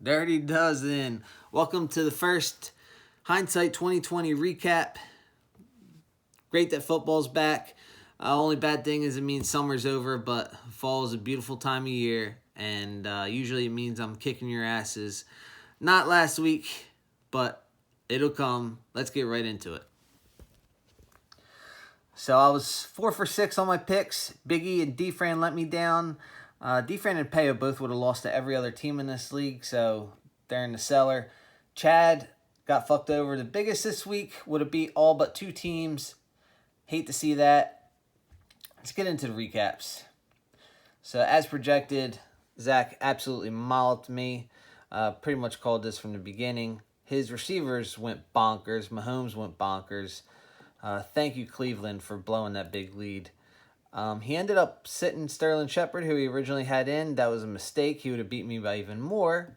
Dirty Dozen. Welcome to the first Hindsight 2020 recap. Great that football's back. Only bad thing is it means summer's over, but fall is a beautiful time of year, and usually it means I'm kicking your asses. Not last week, but it'll come. Let's get right into it. So I was 4 for 6 on my picks. Biggie and D-Fran let me down. D-Fran and Peo both would have lost to every other team in this league, so they're in the cellar. Chad got fucked over. The biggest this week would have beat all but 2 teams. Hate to see that. Let's get into the recaps. So as projected, Zach absolutely mauled me. Pretty much called this from the beginning. His receivers went bonkers. Mahomes went bonkers. Thank you, Cleveland, for blowing that big lead. He ended up sitting Sterling Shepard, who he originally had in. That was a mistake. He would have beat me by even more.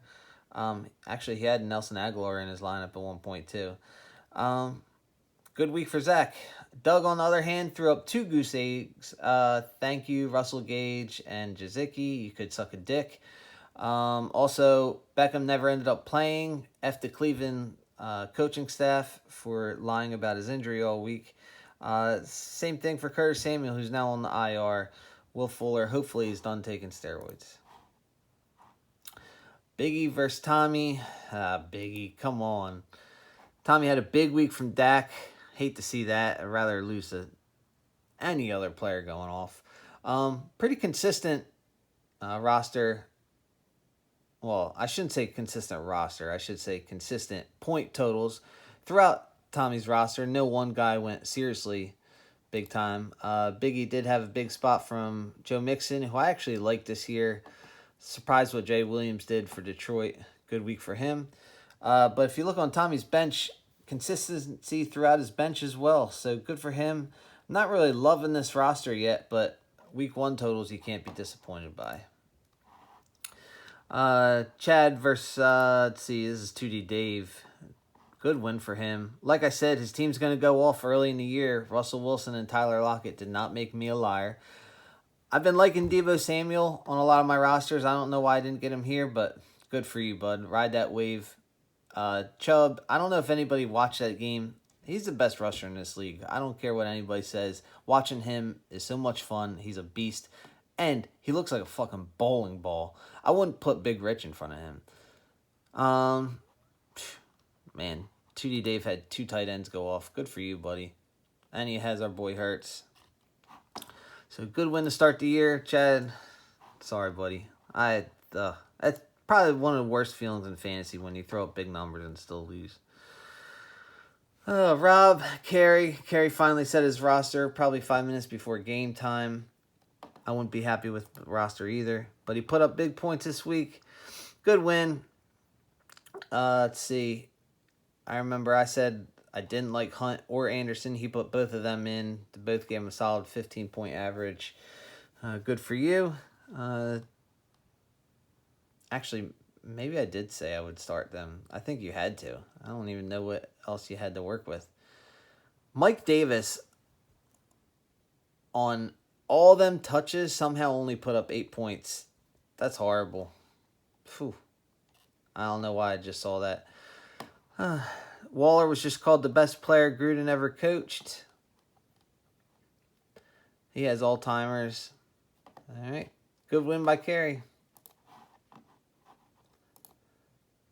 Actually, he had Nelson Aguilar in his lineup at one point, too. Good week for Zach. Doug, on the other hand, threw up 2 goose eggs. Thank you, Russell Gage and Jazicki. You could suck a dick. Also, Beckham never ended up playing. F the Cleveland coaching staff for lying about his injury all week. Same thing for Curtis Samuel, who's now on the IR. Will Fuller, hopefully, he's done taking steroids. Biggie versus Tommy. Biggie, come on. Tommy had a big week from Dak. Hate to see that. I'd rather lose to any other player going off. Pretty consistent roster. Well, I shouldn't say consistent roster. I should say consistent point totals throughout Tommy's roster. No one guy went seriously big time. Biggie did have a big spot from Joe Mixon, who I actually like this year. Surprised what Jay Williams did for Detroit. Good week for him. But if you look on Tommy's bench, consistency throughout his bench as well. So good for him. I'm not really loving this roster yet, but week 1 totals you can't be disappointed by. Chad versus, this is 2D Dave. Good win for him. Like I said, his team's going to go off early in the year. Russell Wilson and Tyler Lockett did not make me a liar. I've been liking Deebo Samuel on a lot of my rosters. I don't know why I didn't get him here, but good for you, bud. Ride that wave. Chubb, I don't know if anybody watched that game. He's the best rusher in this league. I don't care what anybody says. Watching him is so much fun. He's a beast. And he looks like a fucking bowling ball. I wouldn't put Big Rich in front of him. Man, 2D Dave had 2 tight ends go off. Good for you, buddy. And he has our boy Hurts. So good win to start the year, Chad. Sorry, buddy. That's probably one of the worst feelings in fantasy when you throw up big numbers and still lose. Rob, Carey finally set his roster probably 5 minutes before game time. I wouldn't be happy with the roster either. But he put up big points this week. Good win. Let's see. I remember I said I didn't like Hunt or Anderson. He put both of them in. They both gave him a solid 15-point average. Good for you. Actually, maybe I did say I would start them. I think you had to. I don't even know what else you had to work with. Mike Davis, on all them touches, somehow only put up 8 points. That's horrible. Phew. I don't know why I just saw that. Waller was just called the best player Gruden ever coached. He has Alzheimer's. All right. Good win by Carey.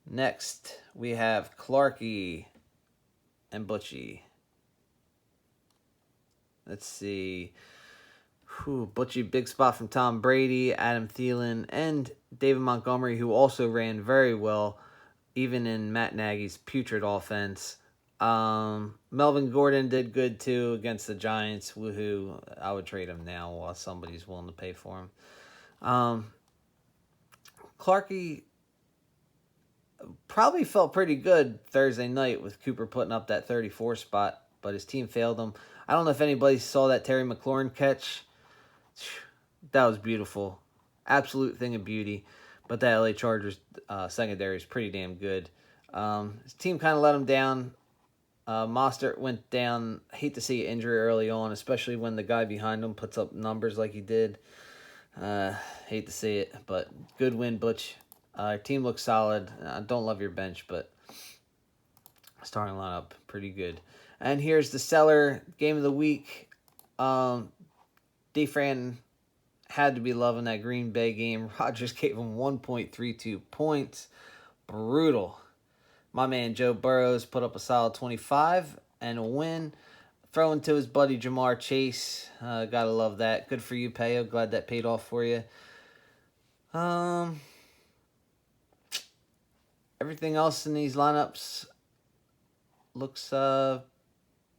Next, we have Clarky and Butchie. Let's see. Butchie, big spot from Tom Brady, Adam Thielen, and David Montgomery, who also ran very well, even in Matt Nagy's putrid offense. Melvin Gordon did good, too, against the Giants. Woohoo. I would trade him now while somebody's willing to pay for him. Clarky probably felt pretty good Thursday night with Cooper putting up that 34 spot, but his team failed him. I don't know if anybody saw that Terry McLaurin catch. That was beautiful. Absolute thing of beauty. But that LA Chargers secondary is pretty damn good. His team kind of let him down. Mostert went down. I hate to see an injury early on, especially when the guy behind him puts up numbers like he did. Hate to see it, but good win, Butch. Team looks solid. Don't love your bench, but starting lineup pretty good. And here's the seller game of the week. D-Fran had to be loving that Green Bay game. Rodgers gave him 1.32 points. Brutal. My man Joe Burrows put up a solid 25 and a win. Throwing to his buddy Jamar Chase. Gotta love that. Good for you, Payo. Glad that paid off for you. Everything else in these lineups looks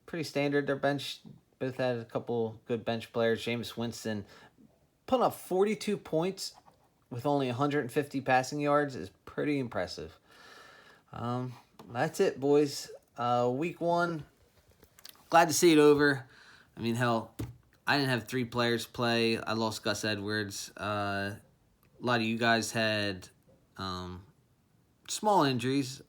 pretty standard. Their bench both had a couple good bench players. Jameis Winston putting up 42 points with only 150 passing yards is pretty impressive. That's it, boys. Week 1. Glad to see it over. I mean, hell, I didn't have 3 players play. I lost Gus Edwards. A lot of you guys had small injuries.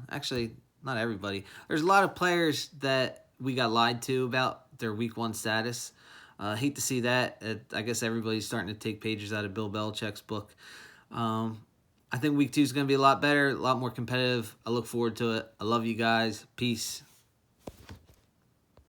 Actually, not everybody. There's a lot of players that we got lied to about their Week 1 status. Hate to see that. I guess everybody's starting to take pages out of Bill Belichick's book. I think Week 2 is going to be a lot better, a lot more competitive. I look forward to it. I love you guys. Peace.